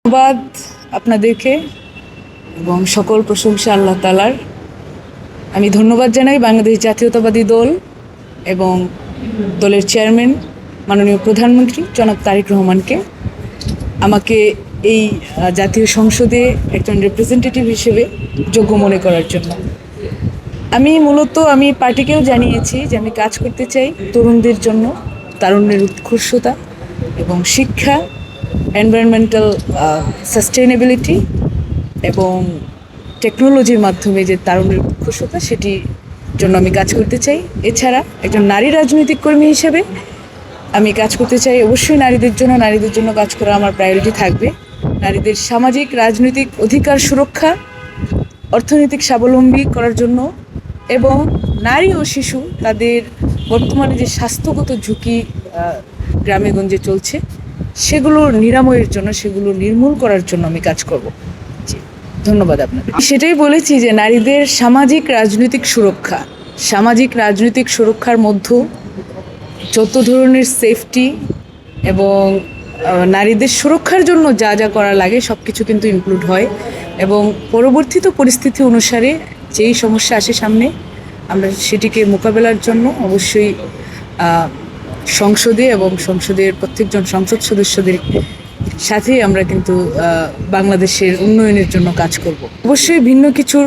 ধন্যবাদ আপনাদেরকে এবং সকল প্রশংসা আল্লাহ তাআলার। আমি ধন্যবাদ জানাই বাংলাদেশ জাতীয়তাবাদী দল এবং দলের চেয়ারম্যান মাননীয় প্রধানমন্ত্রী জনাব তারেক রহমানকে আমাকে এই জাতীয় সংসদে একজন রিপ্রেজেন্টেটিভ হিসেবে যোগ্য মনে করার জন্য। আমি পার্টিকেও জানিয়েছি যে আমি কাজ করতে চাই তরুণদের জন্য, তারুণ্যের উৎকর্ষতা এবং শিক্ষা, এনভায়রনমেন্টাল সাস্টেইনেবিলিটি এবং টেকনোলজির মাধ্যমে যে তারুণ্যের উৎকর্ষতা সেটির জন্য আমি কাজ করতে চাই। এছাড়া একজন নারী রাজনৈতিক কর্মী হিসেবে আমি কাজ করতে চাই অবশ্যই নারীদের জন্য কাজ করা আমার প্রায়োরিটি থাকবে। নারীদের সামাজিক রাজনৈতিক অধিকার সুরক্ষা, অর্থনৈতিক স্বাবলম্বী করার জন্য এবং নারী ও শিশু তাদের বর্তমানে যে স্বাস্থ্যগত ঝুঁকি গ্রামে গঞ্জে চলছে সেগুলোর নিরাময়ের জন্য, সেগুলো নির্মূল করার জন্য আমি কাজ করব। জি, ধন্যবাদ আপনাদের। সেটাই বলেছি যে নারীদের সামাজিক রাজনৈতিক সুরক্ষার মধ্যে যত ধরনের সেফটি এবং নারীদের সুরক্ষার জন্য যা যা করা লাগে সব কিছু কিন্তু ইনক্লুড হয় এবং পরবর্তীত পরিস্থিতি অনুসারে যেই সমস্যা আসে সামনে আমরা সেটিকে মোকাবেলার জন্য অবশ্যই সংসদে এবং সংসদের প্রত্যেকজন সংসদ সদস্যদের সাথেই আমরা কিন্তু বাংলাদেশের উন্নয়নের জন্য কাজ করব। অবশ্যই ভিন্ন কিছুর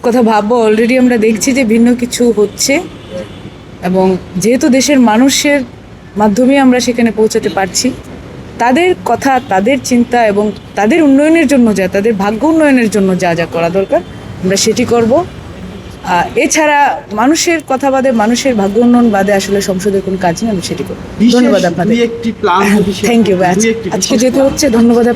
কথা ভাববো, অলরেডি আমরা দেখছি যে ভিন্ন কিছু হচ্ছে এবং যেহেতু দেশের মানুষের মাধ্যমে আমরা সেখানে পৌঁছাতে পারছি, তাদের কথা, তাদের চিন্তা এবং তাদের উন্নয়নের জন্য তাদের ভাগ্য উন্নয়নের জন্য যা যা করা দরকার আমরা সেটি করব। এছাড়া মানুষের কথা বাদে, মানুষের ভাগ্য উন্নয়ন বাদে আসলে সংসদের কোনো কাজ নেই, আমি সেটি করব। ধন্যবাদ আপনাদের। Thank you. আজকে যেতে হচ্ছে, ধন্যবাদ।